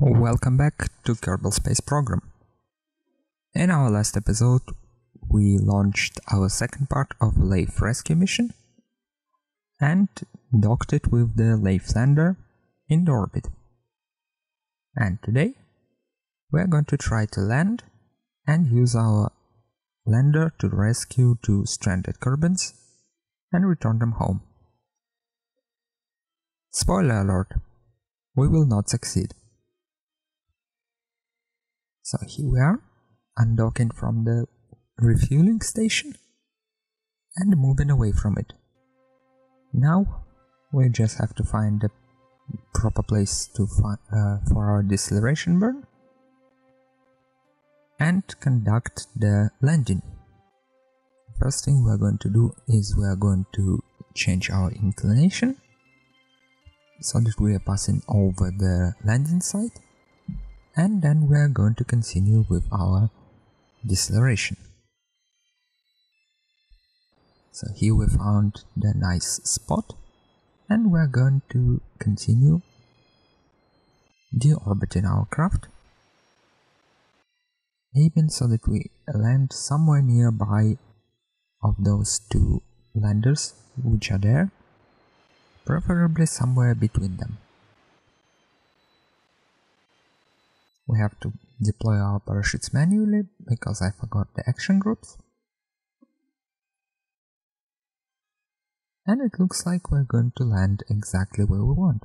Welcome back to Kerbal Space Program. In our last episode, we launched our second part of Leif rescue mission and docked it with the Leif lander in orbit. And today, we are going to try to land and use our lander to rescue two stranded Kerbals and return them home. Spoiler alert, we will not succeed. So here we are, undocking from the refueling station and moving away from it. Now we just have to find the proper place to for our deceleration burn and conduct the landing. First thing we are going to do is we are going to change our inclination so that we are passing over the landing site. And then we are going to continue with our deceleration. So here we found the nice spot and we are going to continue deorbiting our craft, even so that we land somewhere nearby of those two landers which are there, preferably somewhere between them. We have to deploy our parachutes manually because I forgot the action groups. And it looks like we're going to land exactly where we want,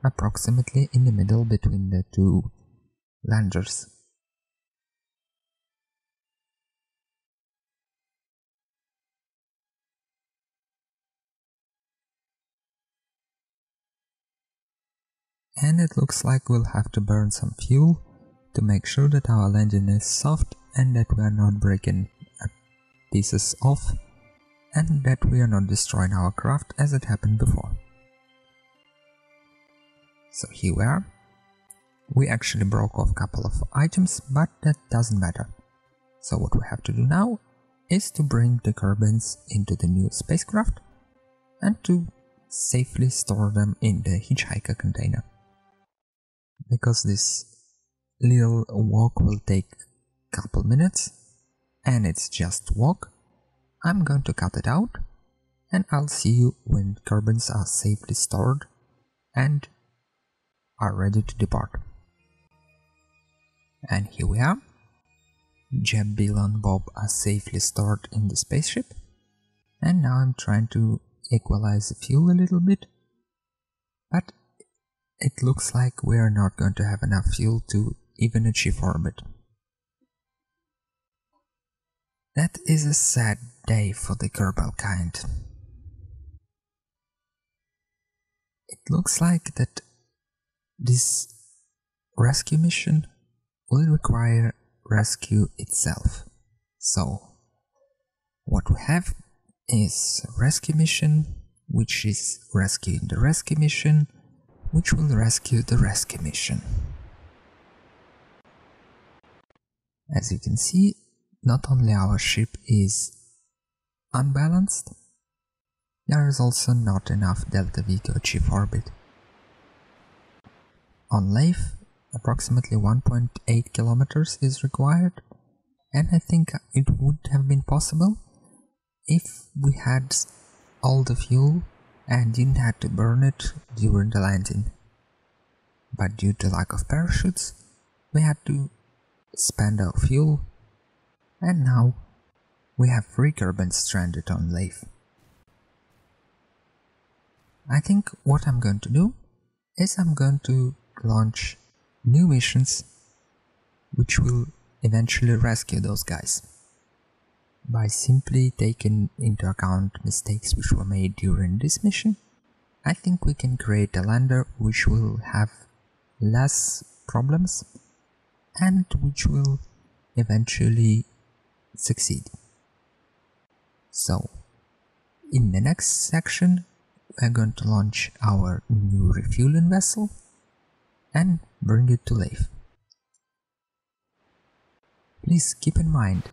approximately in the middle between the two landers. And it looks like we'll have to burn some fuel to make sure that our landing is soft and that we are not breaking pieces off and that we are not destroying our craft as it happened before. So here we are. We actually broke off a couple of items, but that doesn't matter. So what we have to do now is to bring the Kerbals into the new spacecraft and to safely store them in the hitchhiker container. Because this little walk will take a couple minutes and it's just walk, I'm going to cut it out and I'll see you when Kerbals are safely stored and are ready to depart. And here we are. Jeb, Bill and Bob are safely stored in the spaceship, and now I'm trying to equalize the fuel a little bit, but it looks like we are not going to have enough fuel to even achieve orbit. That is a sad day for the Kerbal kind. It looks like that this rescue mission will require rescue itself. So what we have is a rescue mission, which is rescuing the rescue mission, which will rescue the rescue mission. As you can see, not only our ship is unbalanced, there is also not enough delta V to achieve orbit. On Leif, approximately 1.8 kilometers is required, and I think it would have been possible if we had all the fuel and didn't have to burn it during the landing. But due to lack of parachutes, we had to spend our fuel, and now we have 3 Kerbals stranded on Leif. I think what I'm going to do is I'm going to launch new missions which will eventually rescue those guys. By simply taking into account mistakes which were made during this mission, I think we can create a lander which will have less problems and which will eventually succeed. So, in the next section, we're going to launch our new refueling vessel and bring it to Leif. Please keep in mind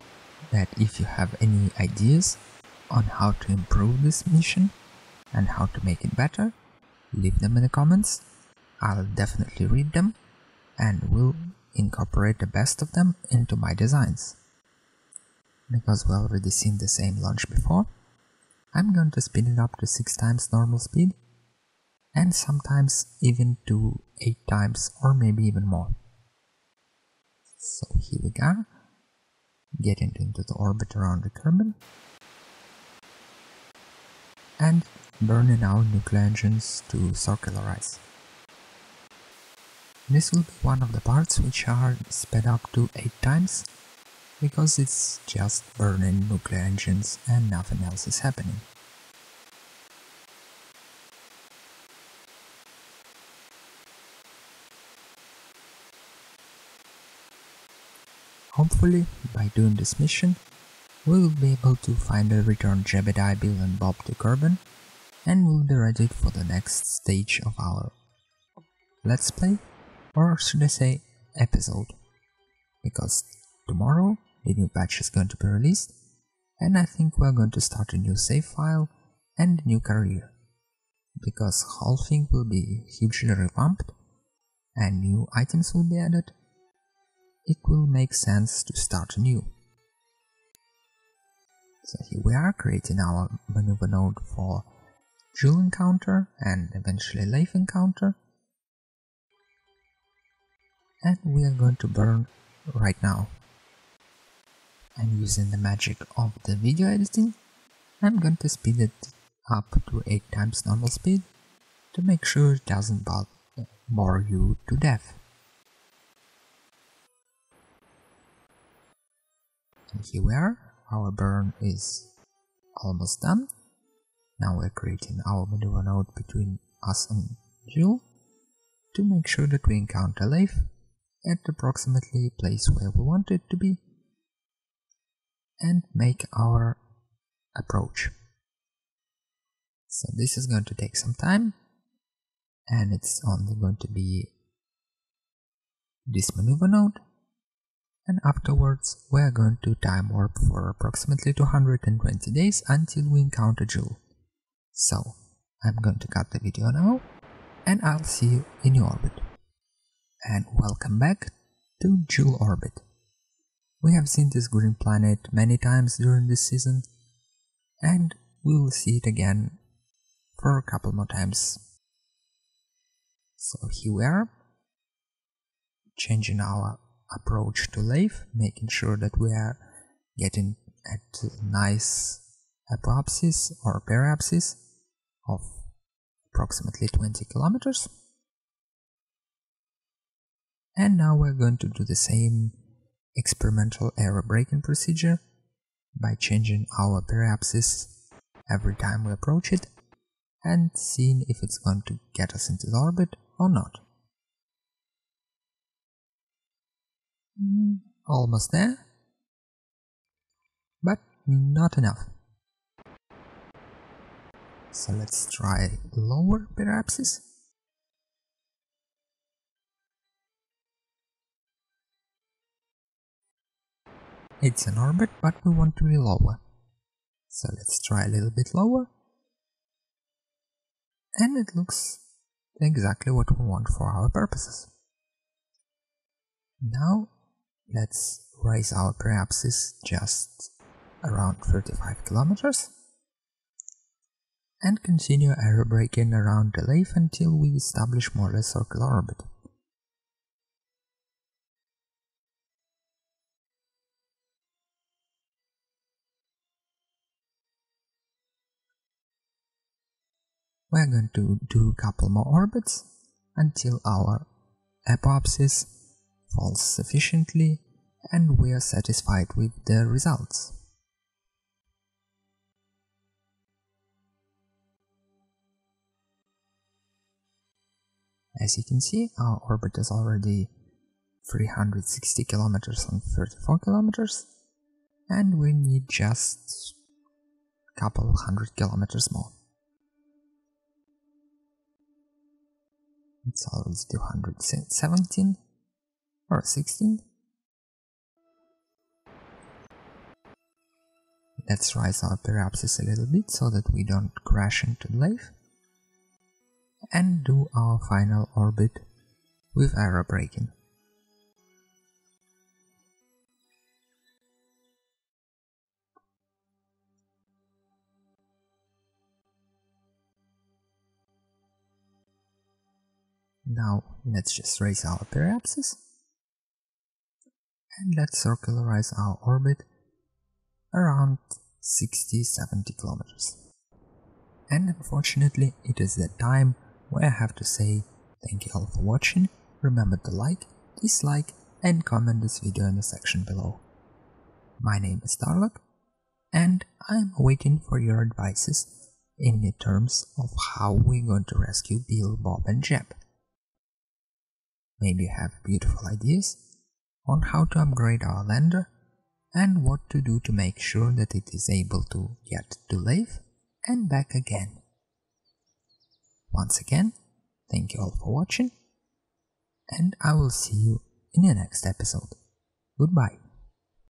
that if you have any ideas on how to improve this mission and how to make it better, leave them in the comments. I'll definitely read them and will incorporate the best of them into my designs. Because we already seen the same launch before, I'm going to speed it up to 6 times normal speed, and sometimes even to 8 times or maybe even more. So here we go, getting into the orbit around the Kerbal, and burning our nuclear engines to circularize. This will be one of the parts which are sped up to 8 times, because it's just burning nuclear engines and nothing else is happening. Hopefully, by doing this mission, we will be able to finally return Jebediah, Bill and Bob to Kerbal, and we'll be ready for the next stage of our Let's Play, or should I say episode, because tomorrow the new patch is going to be released, and I think we're going to start a new save file and a new career, because whole thing will be hugely revamped and new items will be added. It will make sense to start anew. So here we are, creating our maneuver node for Joule encounter and eventually Leif encounter, and we are going to burn right now. And using the magic of the video editing, I'm going to speed it up to 8 times normal speed to make sure it doesn't bore you to death. And here we are, our burn is almost done. Now we're creating our maneuver node between us and Joule to make sure that we encounter Leif at approximately the place where we want it to be and make our approach. So this is going to take some time, and it's only going to be this maneuver node, and afterwards we are going to time warp for approximately 220 days until we encounter Joule. So I'm going to cut the video now, and I'll see you in your orbit. And welcome back to Joule orbit. We have seen this green planet many times during this season, and we will see it again for a couple more times. So here we are, changing our approach to Leif, making sure that we are getting at nice apoapsis or periapsis of approximately 20 kilometers. And now we're going to do the same experimental aero braking procedure by changing our periapsis every time we approach it and seeing if it's going to get us into the orbit or not. Almost there, but not enough. So let's try lower periapsis. It's an orbit, but we want to be lower. So let's try a little bit lower. And it looks exactly what we want for our purposes. Now let's raise our periapsis just around 35 kilometers and continue aerobraking around the Leif until we establish more or less circular orbit. We're going to do a couple more orbits until our apoapsis falls sufficiently and we are satisfied with the results. As you can see, our orbit is already 360 kilometers on 34 kilometers, and we need just a couple of 100 kilometers more. It's already 217 or 16. Let's raise our periapsis a little bit so that we don't crash into the Leif, and do our final orbit with aerobraking. Now let's just raise our periapsis and let's circularize our orbit around 60-70 kilometers. And unfortunately, it is that time where I have to say thank you all for watching. Remember to like, dislike and comment this video in the section below. My name is Starlock and I'm waiting for your advices in the terms of how we're going to rescue Bill, Bob and Jeb. Maybe you have beautiful ideas on how to upgrade our lander and what to do to make sure that it is able to get to Leif and back again. Once again, thank you all for watching and I will see you in the next episode. Goodbye.